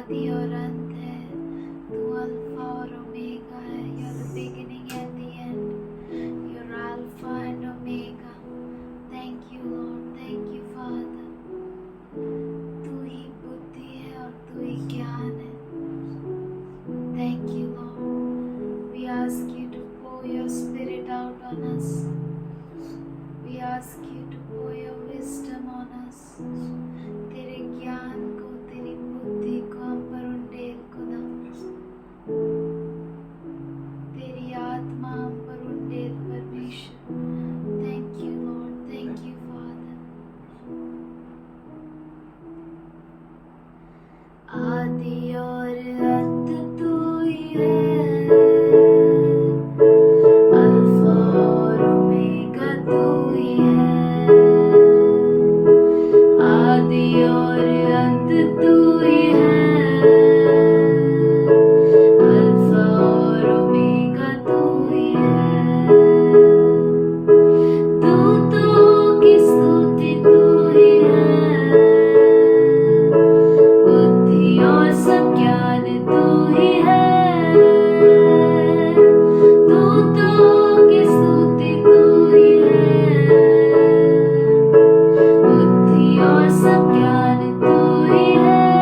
आदि और अंत है, तू अल्फा और ओमेगा है। You're the beginning and the end. You're Alpha and Omega. Thank you Lord, thank you Father. तू ही बुद्धि है और तू ही ज्ञान है। Thank you Lord. We ask you to pour your spirit out on us. We ask you to pour your wisdom on us. तेरे ज्ञान को, तेरी बुद्धि को हम पर उंडेल खुदा। तेरी आत्मा हम पर उंडेल परमेश्वर। Thank you Lord, thank you Father. आदि और अंत तू ही है, अल्फा और ओमेगा तू ही है। आदि और अंत तू ही है, अल्फा और ओमेगा तू ही है। दूतों की स्तुति तू ही है, बुद्धि और सब ज्ञान तू ही है। दूतों की स्तुति तू ही है, बुद्धि और सब ज्ञान तू ही है।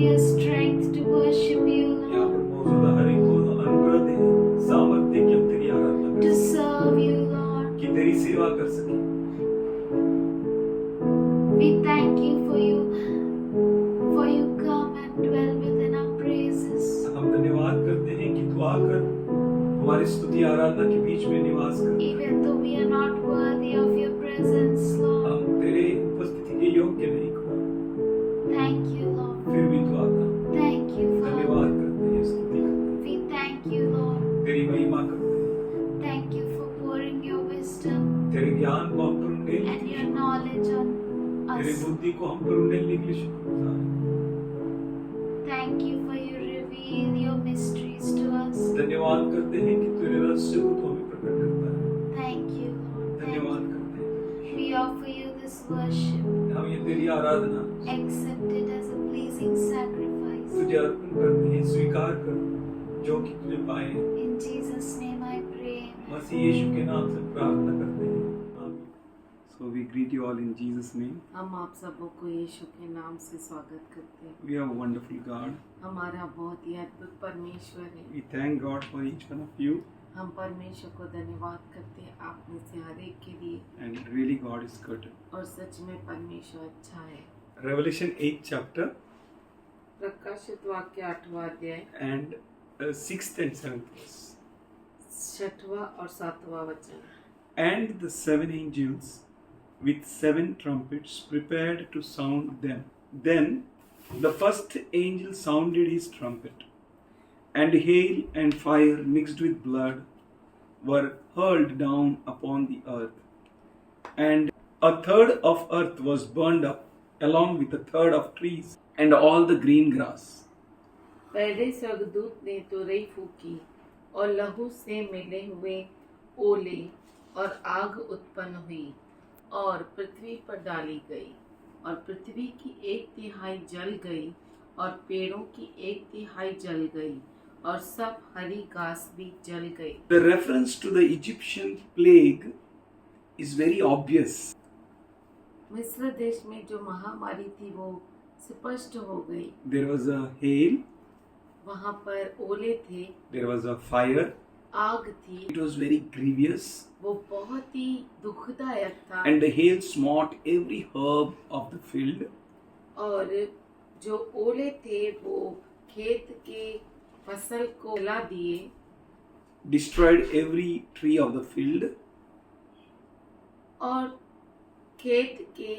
your strength to worship you, यहाँ Lord, पर मौजूदा हर एक को अनुग्रह दे, सामर्थ्य कि हम तेरी आराधना to कर सकें, serve you, Lord. कि तेरी सेवा कर सकें। We thank you for you come and dwell within our praises. हम धन्यवाद करते हैं कि तू आकर हमारी स्तुति आराधना के बीच में निवास कर। Even though we are not worthy of your presence, Lord. हम तेरे उपस्थिति के योग्य नहीं खुदा, Thank you, Lord. फिर भी तू आता। Thank you, Father. धन्यवाद करते हैं, स्तुति करते We thank you, Lord. हैं, तेरी महिमा करते हैं, Thank you for pouring your wisdom तेरे ज्ञान को हम पर उंडेलने के and लिए your knowledge on तेरे us. बुद्धि को हम पर उंडेलने के लिए शुक्रगुजार हैं। Thank you for you reveal your mysteries to us. धन्यवाद करते हैं कि तेरे रहस्य को तू हमें प्रकट करता है। Thank you, Lord. Thank धन्यवाद you. करते हैं, We offer you this worship. हम ये तेरी आराधना Accept it as a pleasing sacrifice. तुझे अर्पण करते हैं, स्वीकार कर जो कि तुझे पाए। In Jesus' name I pray. Amen. मसीह यीशु के नाम से प्रार्थना करते हैं, आमीन। So we greet you all in Jesus' name. हम आप सबों को यीशु के नाम से स्वागत करते हैं। We have a wonderful God. हमारा बहुत ही अद्भुत परमेश्वर है। We thank God for each one of you, हम परमेश्वर को धन्यवाद करते हैं आप में से हर एक के लिए, and really God is good. और सच में परमेश्वर अच्छा है। Revelation 8th chapter प्रकाशित वाक्य 8वां अध्याय and 6th and 7th verse. 6वां और 7वां वचन। And the seven angels with seven trumpets prepared to sound them. Then the first angel sounded his trumpet, and hail and fire mixed with blood were hurled down upon the earth. And a third of earth was burned up, along with a third of trees and all the green grass. पहले स्वर्गदूत ने तुरही फूकी और लहू से मिले हुए ओले और आग उत्पन्न हुई और पृथ्वी पर डाली गई, और पृथ्वी की 1/3 जल गई और पेड़ों की 1/3 जल गई और सब हरी घास भी जल गई। The reference to the Egyptian plague is very obvious. मिस्र देश में जो महामारी थी वो स्पष्ट हो गई। There was a hail, वहाँ पर ओले थे, there was a fire. आग थी, It was very grievous, वो बहुत ही दुखदायक था। and the hail smote every herb of the field. और जो ओले थे वो खेत के फसल को जला दिए, Destroyed every tree of the field. और खेत के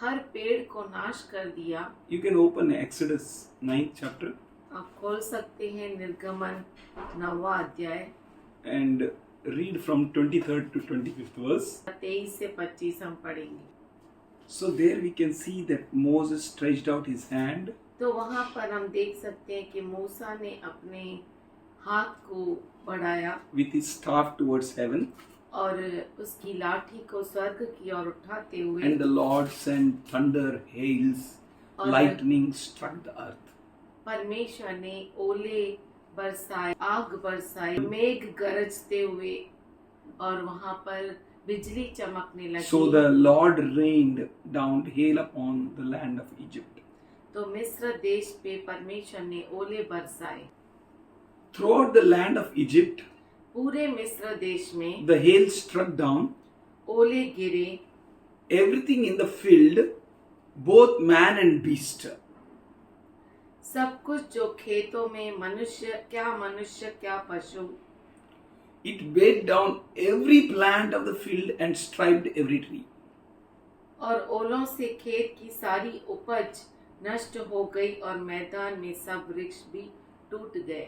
हर पेड़ को नाश कर दिया। You can open Exodus 9th chapter आप खोल सकते हैं निर्गमन 9वां अध्याय and read from 23rd to 25th verse. 23 से 25 हम पढ़ेंगे। So there we can see that Moses stretched out his hand तो वहाँ पर हम देख सकते हैं कि मूसा ने अपने हाथ को बढ़ाया with his staff towards heaven, और उसकी लाठी को स्वर्ग की ओर उठाते हुए, and the Lord sent thunder, hails, और lightning struck the earth. परमेश्वर ने ओले बरसाए, आग बरसाई, मेघ गरजते हुए और वहाँ पर बिजली चमकने लगी। So the Lord rained down hail upon the land of Egypt. तो मिस्र देश पे परमेश्वर ने ओले बरसाए। Throughout the land of Egypt, पूरे मिस्र देश में the hail struck down. ओले गिरे, Everything in the field, both man and beast, सब कुछ जो खेतों में मनुष्य क्या पशु, it weighed down every plant of the field and striped every tree. और ओलों से खेत की सारी उपज नष्ट हो गई और मैदान में सब वृक्ष भी टूट गए।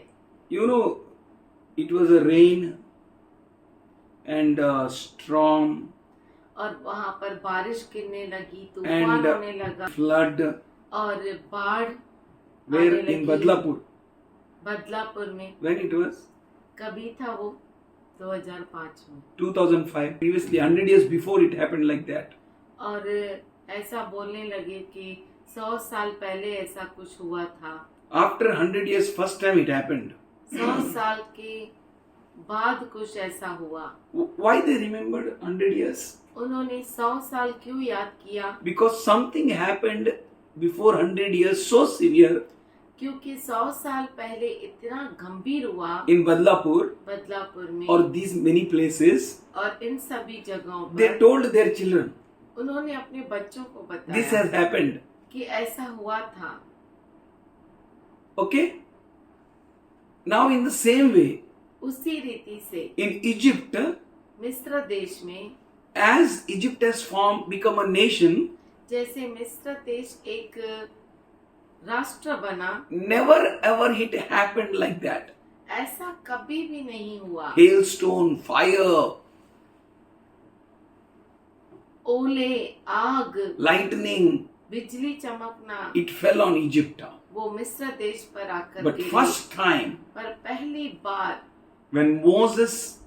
You know, it was a rain and a storm और वहाँ पर बारिश गिरने लगी, तूफान and होने लगा flood. और बाढ़ Where आने in लगी। Badlapur? बदलापुर में When it was? कभी था वो 2005 में। 2005. Previously, 100 years before it happened like that. और ऐसा बोलने लगे कि 100 साल पहले ऐसा कुछ हुआ था। After 100 years, first time it happened. 100 साल के बाद कुछ ऐसा हुआ। Why they remembered 100 years? उन्होंने 100 साल क्यों याद किया? Because something happened before 100 years so severe क्योंकि 100 साल पहले इतना गंभीर हुआ in Badlapur बदलापुर में or these many places, और इन सभी जगहों they पर told their children, उन्होंने अपने बच्चों को this बताया has happened. कि ऐसा हुआ था। Okay? Now in the same way, उसी रीति से in Egypt, मिस्र देश में as Egypt has become a nation, जैसे मिस्र देश एक राष्ट्र बना, never ever it happened like that. ऐसा कभी भी नहीं हुआ। Hailstone, fire, ओले, आग, lightning, बिजली चमकना, it fell on Egypt. वो मिस्र देश पर आकर But गिरी। first time पर पहली बार when Moses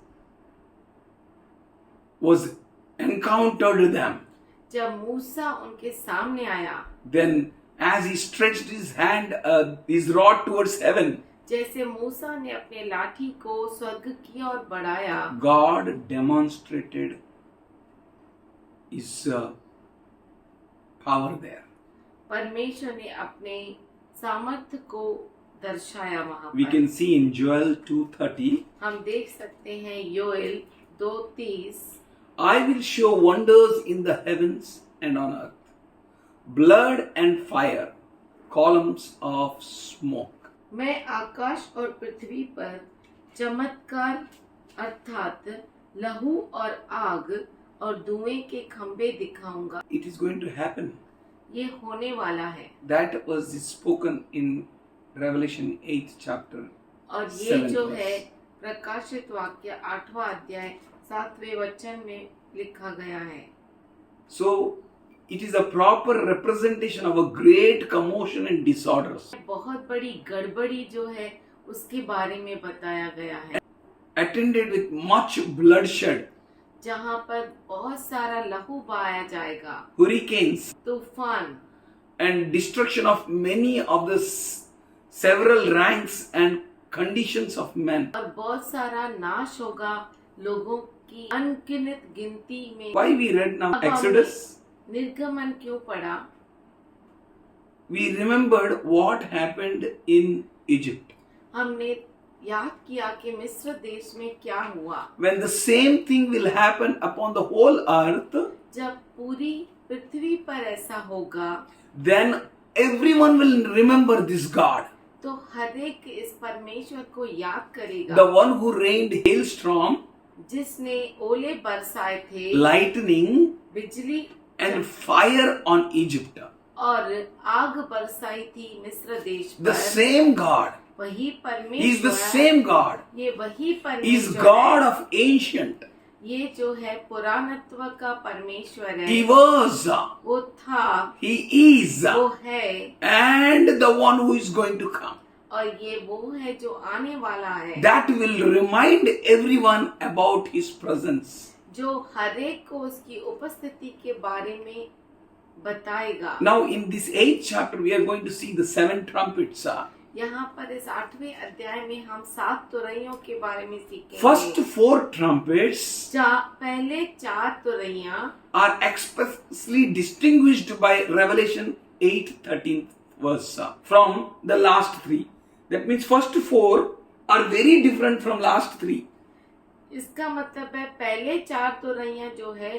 was encountered them, जब मूसा उनके सामने आया, then as he stretched his hand, his rod towards heaven, जैसे मूसा ने अपने लाठी को स्वर्ग की ओर बढ़ाया, God demonstrated his power there. परमेश्वर ने अपने सामर्थ्य को दर्शाया वहाँ We पर। can see in Joel 2:30, हम देख सकते हैं Joel 2:30, I will show wonders in the heavens and on earth, blood and fire, columns of smoke. मैं आकाश और पृथ्वी पर चमत्कार अर्थात लहू और आग और धुएं के खंभे दिखाऊंगा। It is going to happen. ये होने वाला है That was spoken in Revelation 8 chapter. और ये 7 जो verse. है प्रकाशित वाक्य 8वां अध्याय 7वें वचन में लिखा गया है। So it is a proper representation of a great commotion and disorders बहुत बड़ी गड़बड़ी जो है उसके बारे में बताया गया है, attended with much bloodshed, जहाँ पर बहुत सारा लहू बहाया जाएगा, hurricanes, तूफान and destruction of many of the several ranks and conditions of men. और बहुत सारा नाश होगा लोगों की अनगिनत गिनती में। Why we read now अब हमने Exodus? निर्गमन क्यों पढ़ा? We remembered what happened in Egypt. हमने याद किया कि मिस्र देश में क्या हुआ। When the same thing will happen upon the whole earth, जब पूरी पृथ्वी पर ऐसा होगा then everyone will remember this God, तो हर एक इस परमेश्वर को याद करेगा, the one who rained hailstorm, जिसने ओले बरसाए थे, lightning, बिजली and fire on Egypt. और आग बरसाई थी मिस्र देश The पर। same God. वही He is परमेश्वर, the same God. ये वही He is परमेश्वर God है। of ancient. ये जो है पुराणत्व का परमेश्वर है, He was, वो था, He is, वो है and the one who is going to come. और ये वो है जो आने वाला है, That will remind everyone about His presence. जो हर एक को उसकी उपस्थिति के बारे में बताएगा। Now in this 8th chapter we are going to see the 7 trumpets. यहाँ पर इस 8वें अध्याय में हम 7 तुरैयों के बारे में सीखेंगे। First 4 trumpets पहले 4 तुरैयां are expressly distinguished by Revelation 8:13 verse from the last 3. That means first 4 are very different from last 3. इसका मतलब है पहले 4 तुरैयां जो है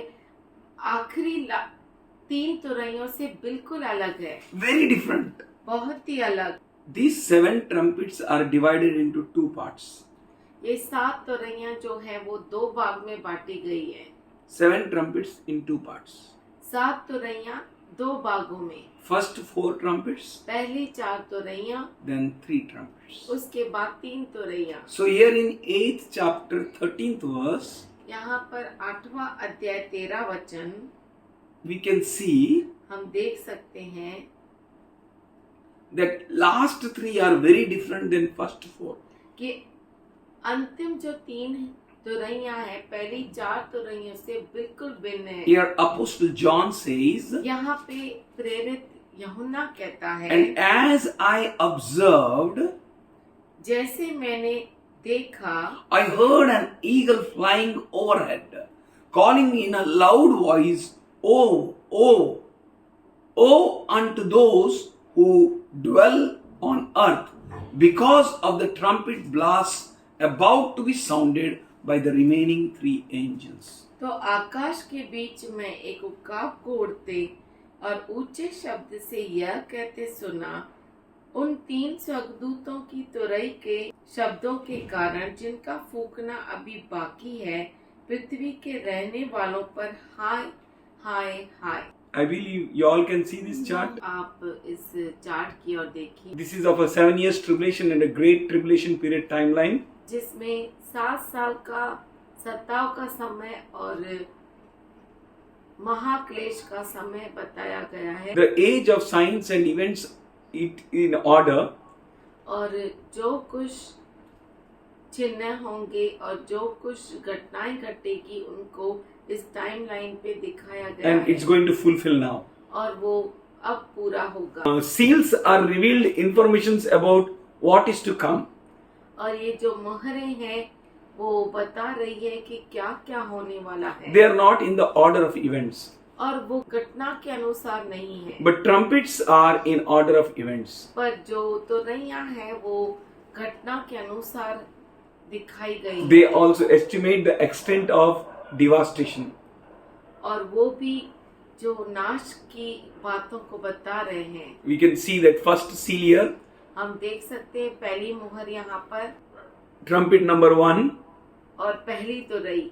आखिरी 3 तुरैयों से बिल्कुल अलग है, Very different. बहुत ही अलग। These 7 trumpets are divided into 2 parts. ये 7 तुरैयां जो है वो 2 भाग में बांटी गई है। 7 trumpets in 2 parts. 7 तुरैयां 2 भागों में, First 4 trumpets, पहली 4 तुरैयां, then 3 trumpets. उसके बाद 3 तुरैयां। So here in 8th chapter 13th verse, यहाँ पर 8वां अध्याय 13 वचन we can see हम देख सकते हैं that last 3 are very different than first 4. कि अंतिम जो 3 तुरैयां है पहली 4 तुरैयों से बिल्कुल भिन्न है। Here Apostle John says, यहाँ पे प्रेरित यूहन्ना कहता है, and as I observed, जैसे मैंने देखा, I heard an eagle flying overhead, calling in a loud voice, "Oh, oh, oh unto those who dwell on earth because of the trumpet blast about to be sounded by the remaining 3 angels. तो आकाश के बीच में एक उकाब को उड़ते और ऊंचे शब्द से यह कहते सुना, उन 3 स्वर्गदूतों की तुरई के शब्दों के कारण जिनका फूकना अभी बाकी है, पृथ्वी के रहने वालों पर हाय हाय हाय। I believe you all can see this chart. आप इस चार्ट की ओर देखिए, This is of a 7 years tribulation and a great tribulation period timeline. जिसमें 7 साल का सताव का समय और महाक्लेश का समय बताया गया है। The age of signs and events it in order. और जो कुछ चिन्ह होंगे और जो कुछ घटनाएं घटेगी उनको इस टाइमलाइन पे दिखाया गया And है it's going to fulfill now. और वो अब पूरा होगा। Seals are revealed informations about what is to come. और ये जो मोहरें हैं वो बता रही है कि क्या क्या होने वाला है। They are not in the order of events. और वो घटना के अनुसार नहीं है, But trumpets are in order of events. पर जो तुरैयां हैं वो घटना के अनुसार दिखाई गई They है। also estimate the extent of devastation. और वो भी जो नाश की बातों को बता रहे हैं। We can see that first seal here, हम देख सकते हैं पहली मोहर यहाँ पर trumpet number 1, और पहली तुरई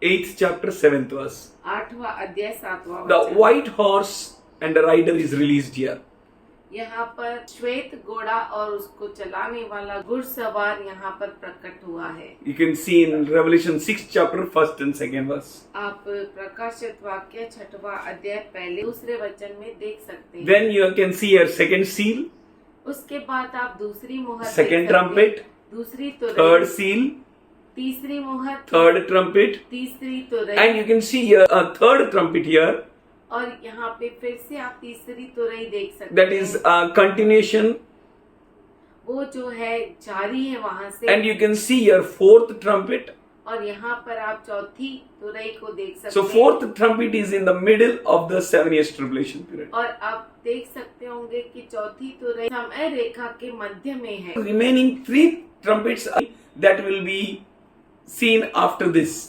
8th chapter, 7th verse. 8वां अध्याय 7वां The वचन। white horse and the rider is released here. यहाँ पर श्वेत घोड़ा और उसको चलाने वाला घुड़सवार यहाँ पर प्रकट हुआ है। You can see in Revelation 6th chapter, 1st and 2nd verse. आप प्रकाशित वाक्य 6वां अध्याय पहले दूसरे वचन में देख सकते हैं। Then you can see here second seal, उसके बाद आप दूसरी मोहर देख second सकते हैं। trumpet, दूसरी third तुरई, seal, तीसरी मोहर, third trumpet, तीसरी तुरई, and you can see here a third trumpet here. और यहाँ पे फिर से आप तीसरी तुरई देख सकते That हैं। is a continuation, वो जो है जारी है वहाँ से। and you can see here fourth trumpet. और यहाँ पर आप चौथी तुरई को देख सकते So हैं। fourth trumpet is in the middle of the 7 years tribulation period. और आप देख सकते होंगे कि चौथी तुरई समय रेखा के मध्य में है। Remaining 3 trumpets that will be seen after this.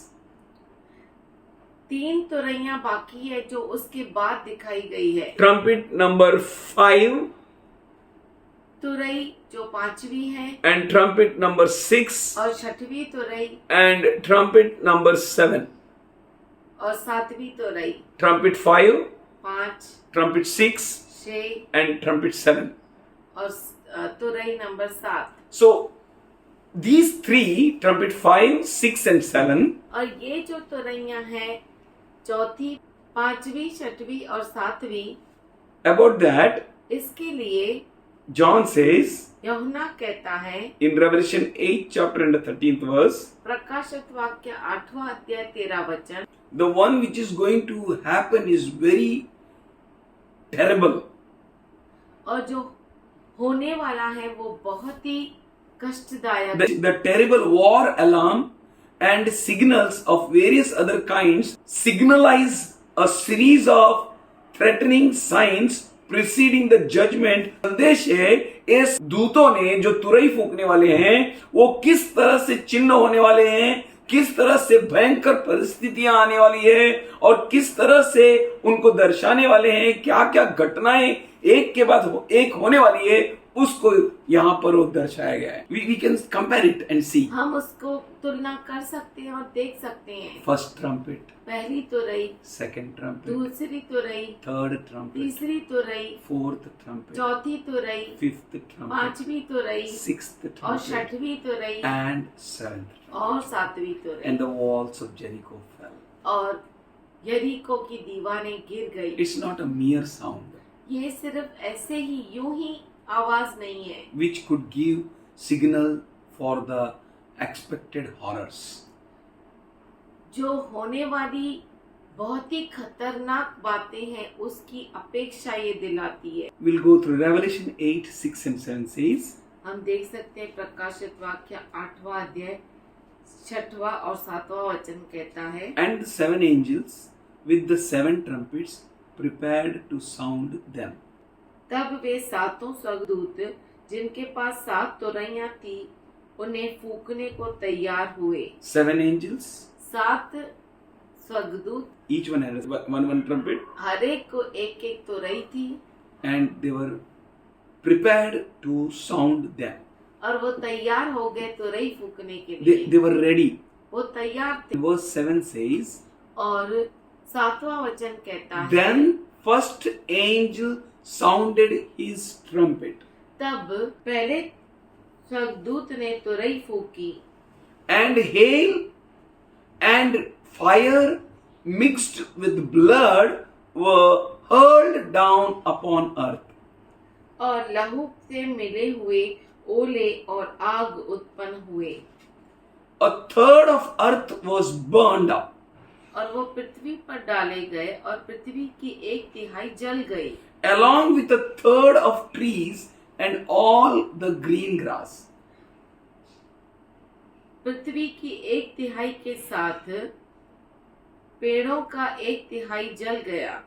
3 तुरैयां बाकी है जो उसके बाद दिखाई गई है। Trumpet number 5 तुरई जो 5वीं है and trumpet number 6 और 6वीं तुरई and trumpet number 7. और 7वीं तुरई, Trumpet 5, 5, trumpet 6 6 and trumpet 7. और तुरई number 7। So these 3, trumpet 5, 6 and 7, और ये जो तुरैयां हैं चौथी, 5वीं, 6वीं और 7वीं, about that इसके लिए John says यूहन्ना कहता है in Revelation 8th chapter and the 13th verse, प्रकाशित वाक्य 8वां अध्याय 13 वचन, the one which is going to happen is very terrible. और जो होने वाला है वो बहुत ही कष्टदायक। The terrible war alarm and signals of various other kinds signalize a series of threatening signs preceding the judgment. संदेश है इस दूतों ने जो तुरई फूकने वाले हैं वो किस तरह से चिन्ह होने वाले हैं, किस तरह से भयंकर परिस्थितियां आने वाली है और किस तरह से उनको दर्शाने वाले हैं, क्या क्या घटनाएं एक के बाद एक होने वाली है, उसको यहाँ पर वो दर्शाया गया है। We can compare it and see. हम उसको तुलना कर सकते हैं और देख सकते हैं। First trumpet, पहली तुरई, second trumpet, दूसरी तुरई, third trumpet, तीसरी तुरई, fourth trumpet, चौथी तुरई, fifth trumpet, 5वीं तुरई sixth और trumpet, 6वीं तुरई and seventh trumpet. और 7वीं तुरई। And the walls of Jericho fell. और यरीको की दीवारें गिर गई। It's not a mere sound ये सिर्फ ऐसे ही यूं ही आवाज नहीं है which could give signal for the expected horrors. जो होने वाली बहुत ही खतरनाक बातें हैं उसकी अपेक्षा ये दिलाती है। We'll go through Revelation 8, 6 and 7 says, हम देख सकते हैं प्रकाशित वाक्य 8वां अध्याय 6वां और 7वां वचन कहता है, and the 7 angels with the 7 trumpets prepared to sound them. तब वे 7 स्वर्गदूत जिनके पास 7 तुरैयां थी उन्हें फूकने को तैयार हुए। 7 angels, 7 स्वर्गदूत, each one had one trumpet, हर एक को एक एक तुरई थी and they were prepared to sound them. और वो तैयार हो गए तुरई फूकने के लिए। They were ready. वो तैयार थे। Verse 7 says, और 7वां वचन कहता है, then first angel sounded his trumpet, तब पहले स्वर्गदूत ने तुरई फूकी and hail and fire mixed with blood were hurled down upon earth. और लहू से मिले हुए ओले और आग उत्पन्न हुए। A third of earth was burned up, और वो पृथ्वी पर डाले गए और पृथ्वी की 1/3 जल गई, along with a third of trees and all the green grass. पृथ्वी की 1/3 के साथ पेड़ों का 1/3 जल गया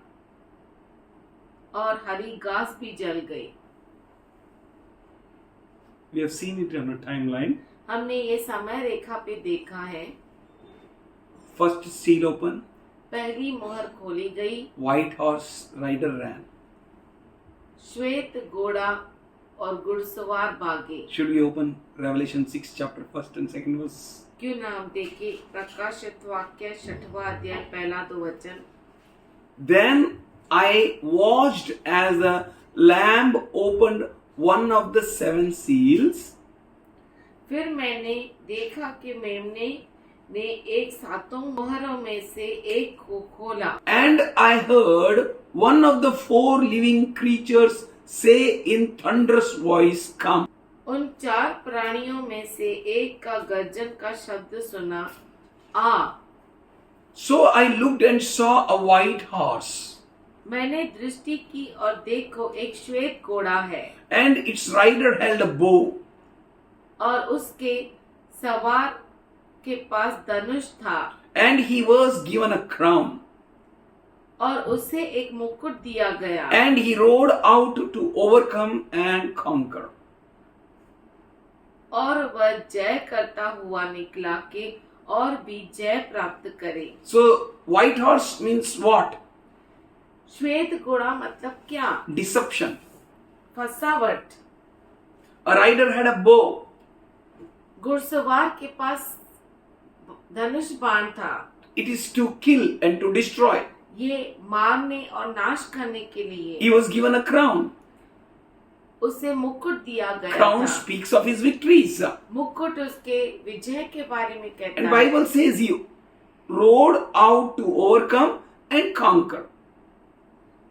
और हरी घास भी जल गई। We have seen it on a timeline. हमने ये समय रेखा पे देखा है। First seal open, पहली मोहर खोली गई, white horse rider ran. श्वेत घोड़ा और घुड़सवार भागे। Should we open Revelation 6 chapter 1st and 2nd verse? क्यों ना हम देखें प्रकाशित वाक्य 6वां अध्याय पहला 2 वचन। Then I watched as a lamb opened one of the 7 seals, फिर मैंने देखा कि मेमने ने एक 7 मोहरों में से एक को खोला and I heard one of the 4 living creatures say in thunderous voice, come. उन 4 प्राणियों में से एक का गर्जन का शब्द सुना, आ। So I looked and saw a white horse, मैंने दृष्टि की और देखो एक श्वेत घोड़ा है and its rider held a bow, और उसके सवार के पास धनुष था and he was given a crown, और उसे एक मुकुट दिया गया and he rode out to overcome and conquer. और वह जय करता हुआ निकला कि और भी जय प्राप्त करे। So white horse means what? श्वेत घोड़ा मतलब क्या? Deception. फसावट। A rider had a bow, घुड़सवार के पास धनुष बाण था। it is to kill and to destroy. ये मारने और नाश करने के लिए। He was given a crown. उसे मुकुट दिया गया Crown था। speaks of his victories. मुकुट उसके विजय के बारे में कहता And है। Bible says he rode out to overcome and conquer.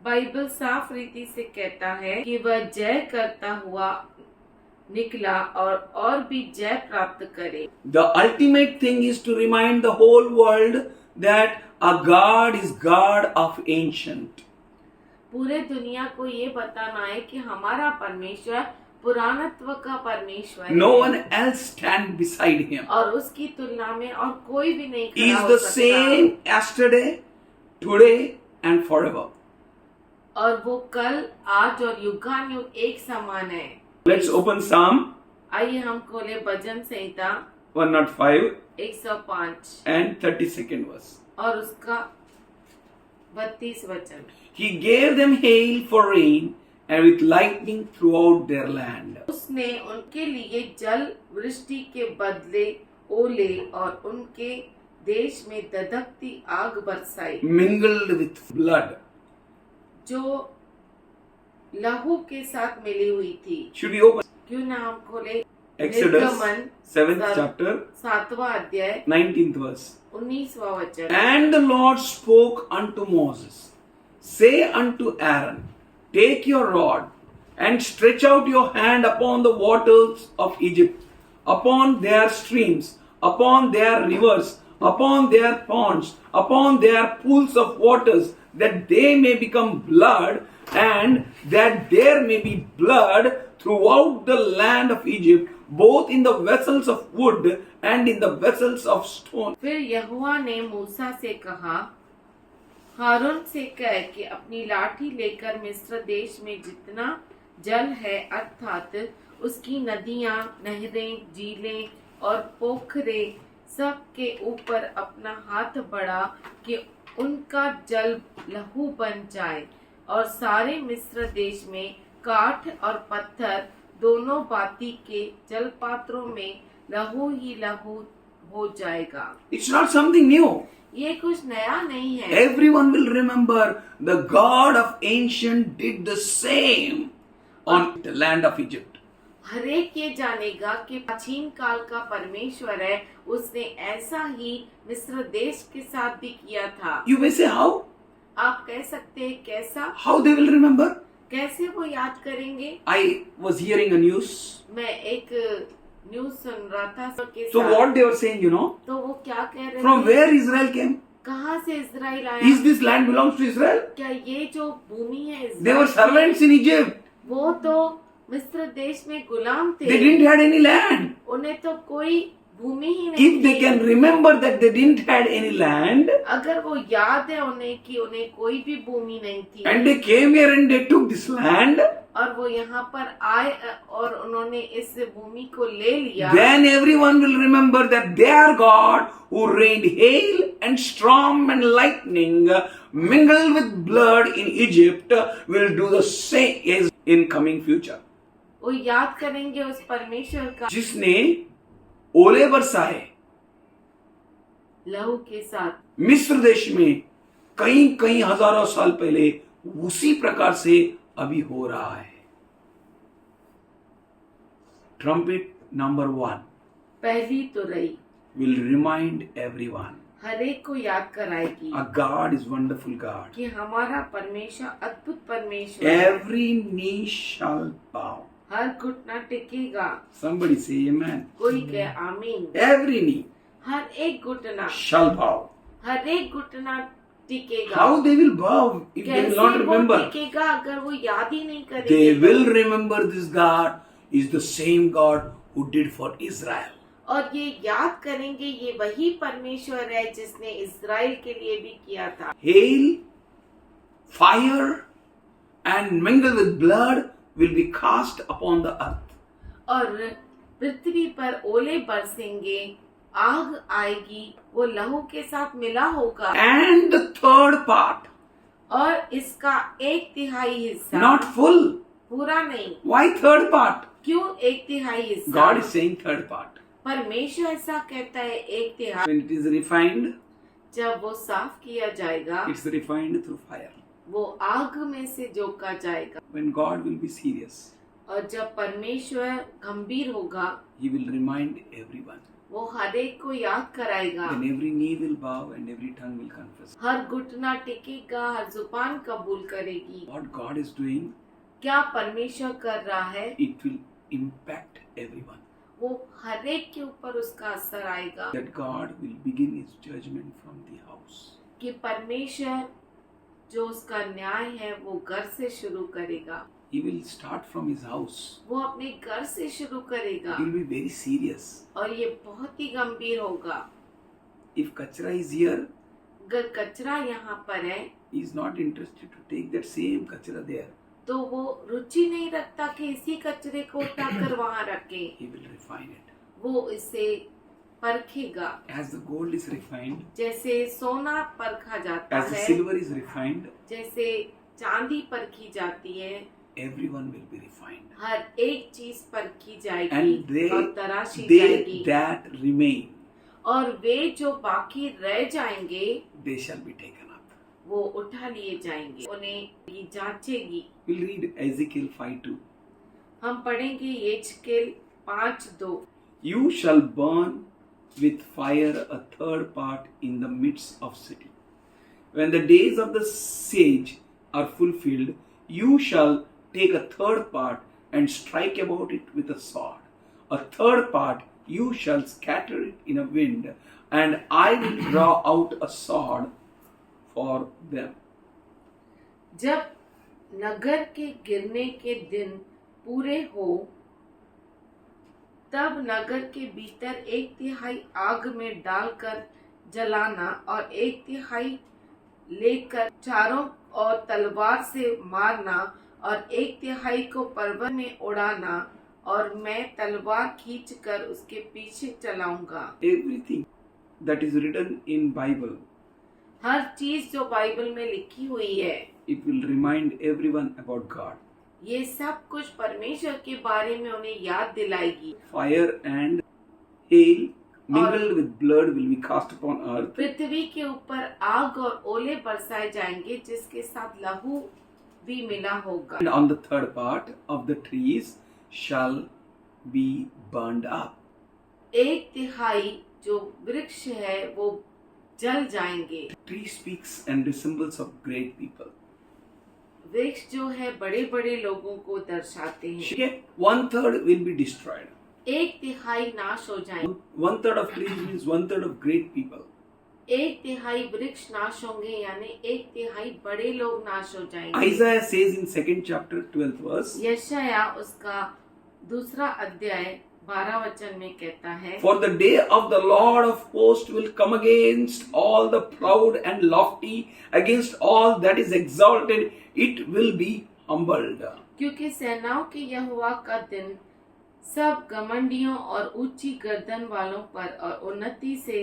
Bible साफ रीति से कहता है कि वह जय करता हुआ निकला और भी जय प्राप्त करे। The ultimate thing is to remind the whole world that our God is God of ancient. पूरे दुनिया को ये बताना है कि हमारा परमेश्वर पुराणत्व का परमेश्वर No है one else stand beside him. और उसकी तुलना में और कोई भी नहीं He खड़ा is हो the सकता। same yesterday, today and forever. और वो कल आज और युगानुयुग एक समान है। Let's open Psalm आइए हम खोले भजन संहिता 105 105 and 32nd verse. और उसका 32 वचन। He gave them hail for rain and with lightning throughout their land. उसने उनके लिए जल वृष्टि के बदले ओले और उनके देश में दधकती आग बरसाई Mingled with blood. जो लहू के साथ मिली हुई थी। Should we open क्यों ना हम खोले Exodus निर्गमन 7th सात- chapter 7वां अध्याय 19th verse. 19वां वचन। And the Lord spoke unto Moses, say unto Aaron, take your rod and stretch out your hand upon the waters of Egypt, upon their streams, upon their rivers, upon their ponds, upon their pools of waters, that they may become blood, and that there may be blood throughout the land of Egypt, both in the vessels of wood and in the vessels of stone. फिर यहोवा ने मूसा से कहा, हारून से कह कि अपनी लाठी लेकर मिस्र देश में जितना जल है अर्थात उसकी नदियां, नहरें, झीलें और पोखरे सब के ऊपर अपना हाथ बढ़ा कि उनका जल लहू बन जाए, और सारे मिस्र देश में काठ और पत्थर दोनों बाती के जलपात्रों में लहू ही लहू हो जाएगा। It's not something new. ये कुछ नया नहीं है। Everyone will remember the God of ancient did the same on the land of Egypt. हर एक ये जानेगा कि प्राचीन काल का परमेश्वर है, उसने ऐसा ही मिस्र देश के साथ भी किया था। You may say how? आप कह सकते हैं कैसा? How they will remember? कैसे वो याद करेंगे? I was hearing a news. मैं एक न्यूज सुन रहा था सबके So साथ। what they were saying, you know? तो वो क्या कह रहे From थे? where Israel came? कहाँ से इजराइल आया? Is this land belongs to Israel? क्या ये जो भूमि है They were इजराइल की? servants in Egypt. वो तो मिस्र देश में गुलाम थे। They didn't had any land. उन्हें तो कोई भूमि ही नहीं If they थी। can remember that they didn't had any land अगर वो याद है उन्हें कि उन्हें कोई भी भूमि नहीं थी, and they came here and they took this land, और वो यहाँ पर आए और उन्होंने इस भूमि को ले लिया, then everyone will remember that their God who rained hail and storm and lightning mingled with blood in Egypt will do the same as in coming future. वो याद करेंगे उस परमेश्वर का जिसने ओले बरसाए लहू के साथ मिस्र देश में कई कई हजारों साल पहले, उसी प्रकार से अभी हो रहा है। ट्रम्पेट नंबर 1 पहली तुरई will remind everyone हर एक को याद कराएगी our God is wonderful God. कि हमारा परमेश्वर अद्भुत परमेश्वर है। Every knee shall bow. हर घुटना टिकेगा। Somebody say amen. कोई कहे आमीन। Every knee हर एक घुटना, shall bow. हर एक घुटना टिकेगा। How they will bow if they will कैसे not वो remember? टिकेगा अगर वो याद ही नहीं They करेंगे? will remember this God is the same God who did for Israel. और ये याद करेंगे ये वही परमेश्वर है जिसने इज़राइल के लिए भी किया था। Hail, fire, and mingled with blood will be cast upon the earth. और पृथ्वी पर ओले बरसेंगे, आग आएगी, वो लहू के साथ मिला होगा, And the third part, और इसका 1/3 हिस्सा, not full. पूरा नहीं। Why third part? क्यों 1/3 हिस्सा? God is saying third part. परमेश्वर ऐसा कहता है 1/3। When it is refined, जब वो साफ किया जाएगा, it's refined through fire. वो आग में से झोंका जाएगा। When God will be serious, और जब परमेश्वर गंभीर होगा, He will remind everyone. वो हर एक को याद कराएगा। Then every knee will bow and every tongue will confess. हर घुटना टिकेगा, हर जुबान कबूल करेगी। What God is doing, क्या परमेश्वर कर रहा है? it will impact everyone. वो हर एक के ऊपर उसका असर आएगा That God will begin His judgment from the house. कि परमेश्वर जो उसका न्याय है वो घर से शुरू करेगा। He will start from His house. वो अपने घर से शुरू करेगा He will be very serious. और ये बहुत ही गंभीर होगा। If kachra is here, अगर कचरा यहाँ पर है He is not interested to take that same kachra there. तो वो रुचि नहीं रखता कि इसी कचरे को उठाकर वहाँ रखे। He will refine it. वो इसे परखेगा। As the gold is refined, जैसे सोना परखा जाता as the है, silver is refined, जैसे चांदी परखी जाती है, everyone will be refined. हर एक चीज परखी जाएगी And और तराशी they जाएगी, that remain, और वे जो बाकी रह जाएंगे they shall be taken up. वो उठा लिए जाएंगे, उन्हें जांचेगी। We'll read Ezekiel 5:2. हम पढ़ेंगे यिर्मयाह 5:2। You shall burn with fire a third part in the midst of city. When the days of the siege are fulfilled, you shall take a third part and strike about it with a sword. A third part you shall scatter it in a wind, and I will draw out a sword for them. जब नगर के गिरने के दिन पूरे हो, तब नगर के भीतर 1/3 आग में डालकर जलाना और 1/3 लेकर चारों ओर तलवार से मारना और 1/3 को पर्वत में उड़ाना और मैं तलवार खींचकर उसके पीछे चलाऊंगा। Everything that is written in Bible, हर चीज जो बाइबल में लिखी हुई है, it will remind everyone about God. ये सब कुछ परमेश्वर के बारे में उन्हें याद दिलाएगी। Fire and hail mingled with blood will be cast upon earth, पृथ्वी के ऊपर आग और ओले बरसाए जाएंगे, जिसके साथ लहू भी मिला होगा। and on the third part of the trees shall be burned up. एक तिहाई जो वृक्ष है वो जल जाएंगे। Tree speaks and resembles of great people. वृक्ष जो है बड़े बड़े लोगों को दर्शाते हैं। Okay? 1/3 will be destroyed. एक तिहाई नाश हो जाएंगे। 1/3 of trees means 1/3 of great people. एक तिहाई वृक्ष नाश होंगे, यानी एक तिहाई बड़े लोग नाश हो जाएंगे। Isaiah says in 2nd chapter 12th verse, यशाया उसका दूसरा अध्याय 12 वचन में कहता है, For the day of the Lord of hosts will come against all the proud and lofty, against all that is exalted, it will be humbled. क्योंकि सेनाओं के यहोवा का दिन सब घमंडियों और ऊंची गर्दन वालों पर और उन्नति से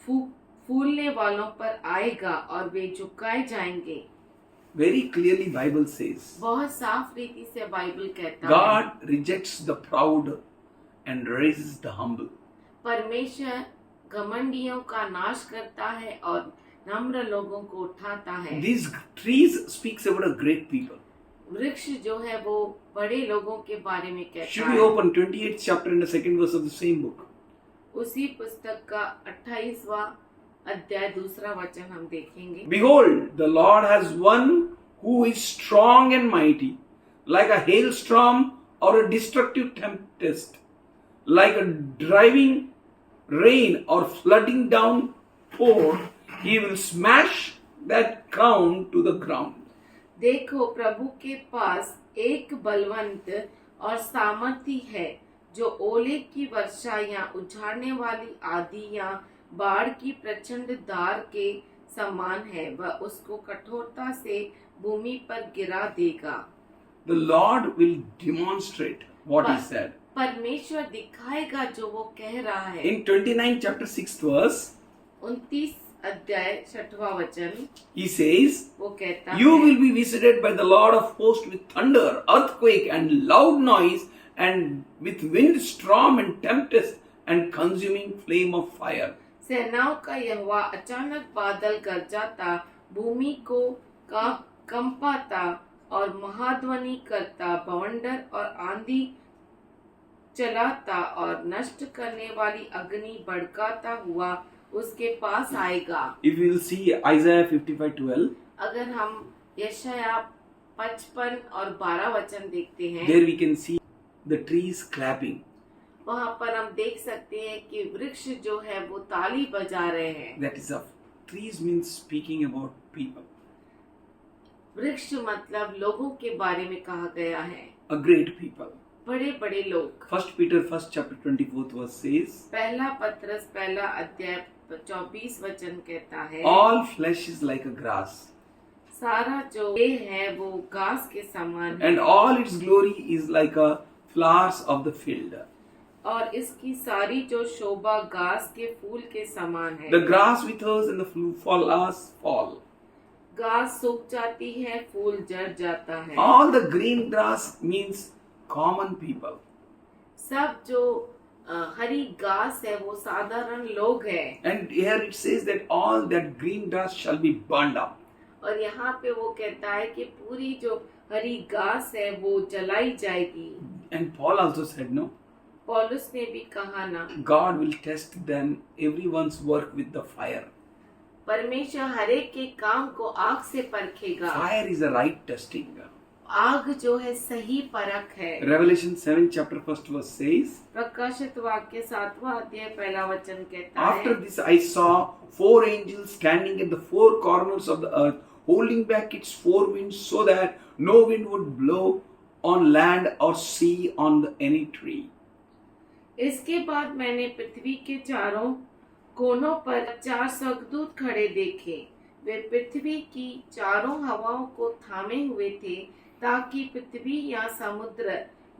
फूलने वालों पर आएगा और वे झुकाए जाएंगे। Very clearly Bible says, बहुत साफ रीति से बाइबल कहता है, God rejects the proud and raises the humble. परमेश्वर घमंडियों का नाश करता है और नम्र लोगों को उठाता है। These trees speaks about a great people. वृक्ष जो है वो बड़े लोगों के बारे में कहता Should we है। open 28th chapter and the 2nd verse of the same book? उसी पुस्तक का 28वां अध्याय दूसरा वचन हम देखेंगे। Behold, the Lord has one who is strong and mighty, like a hailstorm or a destructive tempest, like a driving rain or flooding downpour, he will smash that crown to the ground. देखो, प्रभु के पास एक बलवंत और सामर्थी है, जो ओले की वर्षा या उछाड़ने वाली आंधी या बाढ़ की प्रचंड धार के समान है। वह उसको कठोरता से भूमि पर गिरा देगा। The Lord will demonstrate what he said. परमेश्वर दिखाएगा जो वो कह रहा है। In 29 chapter 6th verse, 29 अध्याय 6वां वचन he says, वो कहता You है, will be visited by the Lord of hosts with thunder, earthquake, and loud noise, and with wind, storm, and tempest, and consuming flame of fire. सेनाओं का यहोवा अचानक बादल गरजाता, भूमि को कंपाता और महाध्वनि करता, बवंडर और आंधी चलाता और नष्ट करने वाली अग्नि भड़काता हुआ उसके पास आएगा। If we will see Isaiah 55:12, अगर हम यशाया 55 और 12 वचन देखते हैं, there we can see the trees clapping. वहाँ पर हम देख सकते हैं कि वृक्ष जो है वो ताली बजा रहे हैं। That is of trees means speaking about people. वृक्ष मतलब लोगों के बारे में कहा गया है, A great people. बड़े बड़े लोग। 1 Peter 1st chapter 24th verse says, पहला पत्रस पहला अध्याय 24 वचन कहता है, All flesh is like a grass, सारा जो ये है वो घास के समान है, and all its glory is like a flowers of the field. और इसकी सारी जो शोभा घास के फूल के समान है। The grass withers and the flowers fall. घास सूख जाती है, फूल जड़ जाता है। All the green grass means common people. सब जो हरी घास है वो साधारण लोग हैं। And here it says that all that green grass shall be burned up. और यहाँ पे वो कहता है कि पूरी जो हरी घास है वो जलाई जाएगी। And Paul also said, no, पौलुस ने भी कहा ना, God will test them, everyone's work with the fire. परमेश्वर हर एक के काम को आग से परखेगा। Fire is a right testing. आग जो है सही परख है। Revelation 7 chapter 1st verse says, प्रकाशित वाक्य 7वां अध्याय पहला वचन कहता After है, this I saw 4 angels standing at the 4 corners of the earth, holding back its 4 winds so that no wind would blow on land or sea on any tree. इसके बाद मैंने पृथ्वी के चारों कोनों पर 4 स्वर्गदूत खड़े देखे। वे पृथ्वी की चारों हवाओं को थामे हुए थे, ताकि पृथ्वी या समुद्र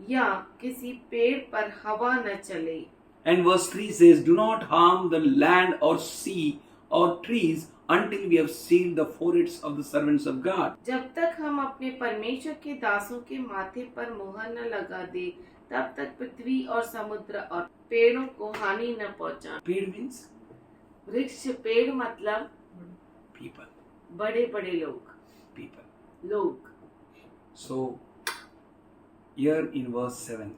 या किसी पेड़ पर हवा न चले। And verse 3 says, "Do not harm the land or sea or trees until we have sealed the foreheads of the servants of God." जब तक हम अपने परमेश्वर के दासों के माथे पर मुहर न लगा दे, तब तक पृथ्वी और समुद्र और पेड़ों को हानि न पहुंचा। Paid means वृक्ष पेड़ मतलब people. बड़े बड़े लोग। So, here in verse 7,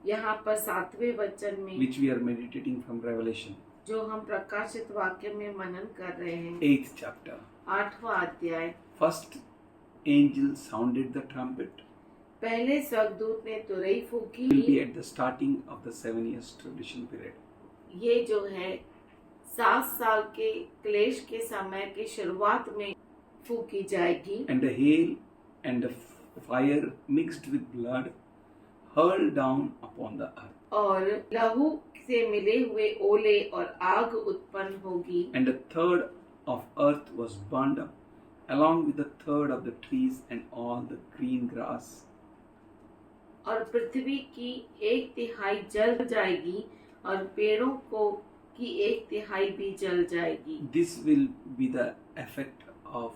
यहाँ पर 7वें वचन में which we are meditating from Revelation, जो हम प्रकाशित वाक्य में मनन कर रहे हैं, 8th chapter, 8वां अध्याय, first angel sounded the trumpet, पहले स्वर्गदूत ने तुरही फूकी। will be at the starting of the 7 years tribulation period. ये जो है 7 साल के क्लेश के समय के शुरुआत में फूकी जाएगी। And the hail and the fire mixed with blood hurled down upon the earth. और लहू से मिले हुए ओले और आग उत्पन्न होगी। And a third of earth was burned up, along with a third of the trees and all the green grass. और पृथ्वी की 1/3 जल जाएगी और पेड़ों को की 1/3 भी जल जाएगी। This will be the effect of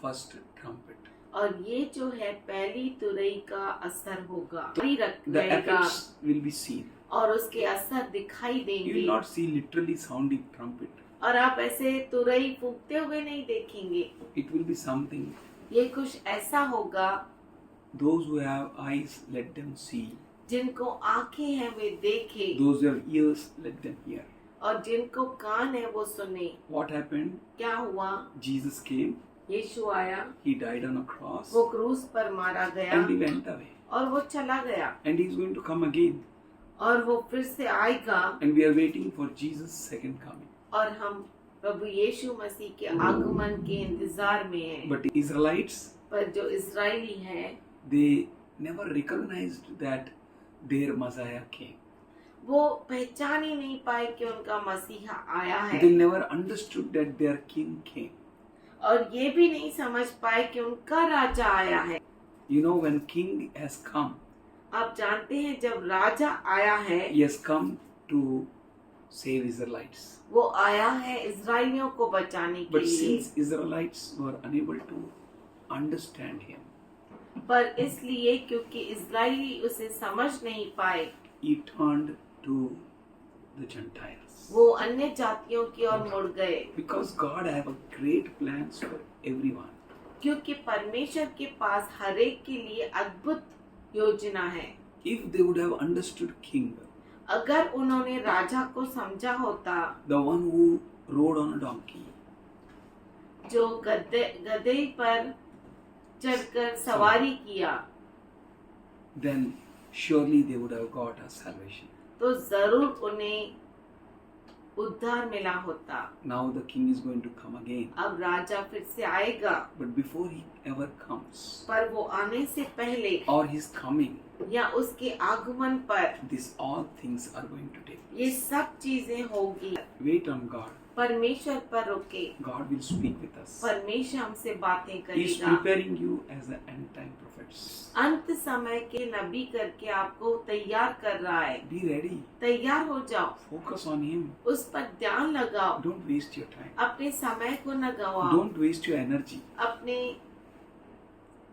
first trumpet. और ये जो है पहली तुरही का असर होगा, तो जारी रख The रहेगा effects will be seen. और उसके असर दिखाई You देंगे। will not see literally sounding trumpet. और आप ऐसे तुरही फूकते हुए नहीं देखेंगे। It will be something. ये कुछ ऐसा होगा, Those who have eyes, let them see. जिनको आंखें हैं वे देखें, Those who have ears, let them hear. और जिनको कान है वो सुने। What happened? क्या हुआ? Jesus came. यीशु आया, He died on a cross. वो क्रूस पर मारा गया And he went away. और वो चला गया And he is going to come again. और वो फिर से आएगा। And we are waiting for Jesus' second coming. और हम प्रभु यीशु मसीह के आगमन के इंतजार में हैं। But Israelites, पर जो इजरायली हैं, they never recognized that their Messiah came. वो पहचान ही नहीं पाए कि उनका मसीहा आया है। They never understood that their king came. और ये भी नहीं समझ पाए कि उनका राजा आया है। You know, when king has come, आप जानते हैं जब राजा आया है, he has come to save Israelites. वो आया है इजरायलियों को बचाने के But लिए। since Israelites were unable to understand him, पर इसलिए क्योंकि इजरायली उसे समझ नहीं पाए, he turned to the Gentiles. वो अन्य जातियों की ओर मुड़ गए। Because God have a great plans for everyone. क्योंकि परमेश्वर के पास हरेक के लिए अद्भुत योजना है। If they would have understood king, अगर उन्होंने राजा को समझा होता, the one who rode on a donkey, जो गधे पर चढ़कर सवारी किया, then surely they would have got a salvation. तो जरूर उन्हें उद्धार मिला होता। Now the king is going to come again. अब राजा फिर से आएगा, But before he ever comes, पर वो आने से पहले or his coming, या उसके आगमन पर these all things are going to take ये place. सब चीजें होगी। Wait on God. परमेश्वर पर रुके, God will speak with us. परमेश्वर हमसे बातें He is करेगा। preparing you as the end time prophets. अंत समय के नबी करके आपको तैयार कर रहा है। Be ready. तैयार हो जाओ, Focus on him. उस पर ध्यान लगाओ, Don't waste your time. अपने समय को न गवाओ, Don't waste your energy. अपने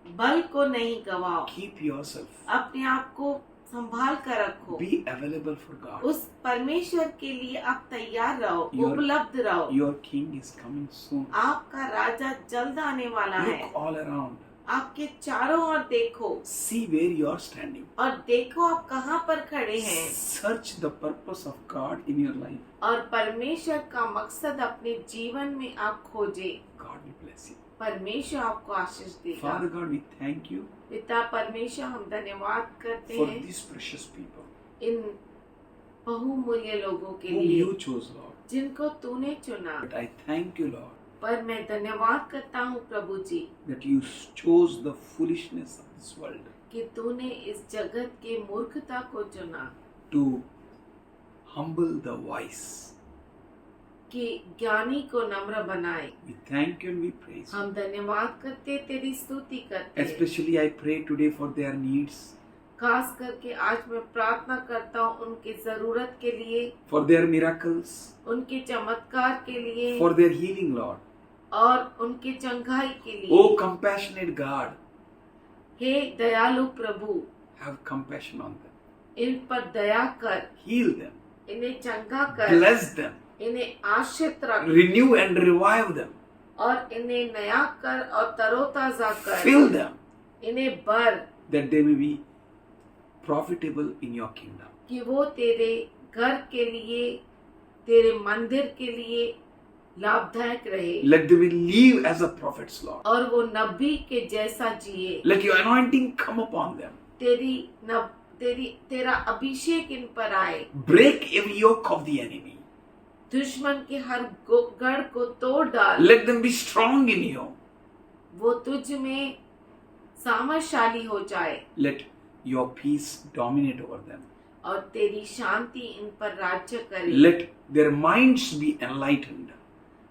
बल को नहीं गवाओ, Keep yourself. अपने आप को संभाल कर रखो। Be available for God. उस परमेश्वर के लिए आप तैयार रहो, Your- उपलब्ध रहो। Your king is coming soon. आपका राजा जल्द आने वाला है। Look all around. आपके चारों ओर देखो See where you are standing. और देखो आप कहाँ पर खड़े हैं Search the purpose of God in your life. और परमेश्वर का मकसद अपने जीवन में आप खोजे। God will bless you. परमेश्वर आपको आशीष देगा। Father God, we thank you पिता परमेश्वर, हम धन्यवाद करते for हैं these precious people इन बहुमूल्य लोगों के whom लिए you chose, Lord. जिनको तूने चुना। But I thank you, Lord, पर मैं धन्यवाद करता हूँ प्रभु जी that you chose the foolishness of this world कि तूने इस जगत के मूर्खता को चुना to humble the wise. कि ज्ञानी को नम्र बनाए। We thank you and we praise you. हम धन्यवाद करते, तेरी स्तुति करते। Especially I pray today for their needs. खास करके आज मैं प्रार्थना करता हूँ उनकी जरूरत के लिए, for their miracles, उनके चमत्कार के लिए for their healing, Lord. और उनके चंगाई के लिए। Oh, compassionate God, हे दयालु प्रभु, have compassion on them. इन पर दया कर, Heal them, इन्हें चंगा कर, bless them, इन्हें आश्रित रख renew and revive them, और इन्हें नया कर और तरोताजा कर, fill them, इन्हें भर, that they may be profitable in your kingdom. कि वो तेरे घर के लिए, तेरे मंदिर के लिए लाभदायक रहे Let them live as a prophets, Lord. और वो नबी के जैसा जिए। Let your anointing come upon them. तेरा अभिषेक इन पर आए। Break every yoke of the enemy. दुश्मन के हर गढ़ को तोड़ डाल। Let them be strong in you. वो तुझ में सामर्थशाली हो जाए। Let your peace dominate over them. और तेरी शांति इन पर राज्य करे। Let their minds be enlightened.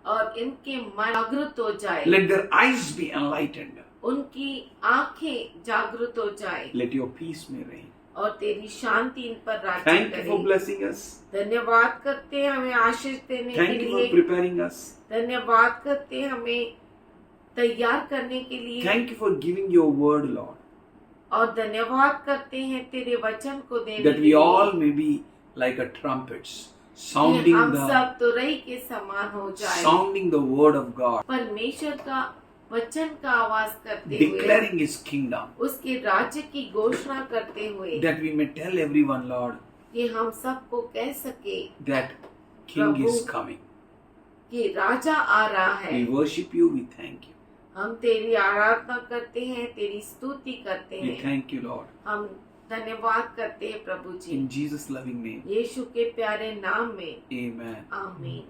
और इनके मन जागृत हो जाए। Let their eyes be enlightened. उनकी आंखें जागृत हो जाए। Let your peace may reign. और तेरी शांति इन पर राज्य Thank you for करे। blessing us. धन्यवाद करते हैं हमें आशीष देने के Thank you for लिए। preparing us. धन्यवाद करते हैं हमें तैयार करने के लिए। Thank you for giving your word, Lord, और धन्यवाद करते हैं तेरे वचन को देने that के we लिए। all may be like a trumpets, कि sounding हम the सब तुरई के समान हो जाए। sounding the word of God, परमेश्वर का वचन का आवाज करते हुए, declaring His kingdom, उसके राज्य की घोषणा करते हुए, that we may tell everyone, Lord, कि हम सबको कह सके that King Prabhu, is coming. कि राजा आ रहा है। We worship you, we thank you. हम तेरी आराधना करते हैं, तेरी स्तुति करते We हैं। thank you, Lord. हम धन्यवाद करते हैं प्रभु जी। In Jesus' loving name, यीशु के प्यारे नाम में amen. आमीन।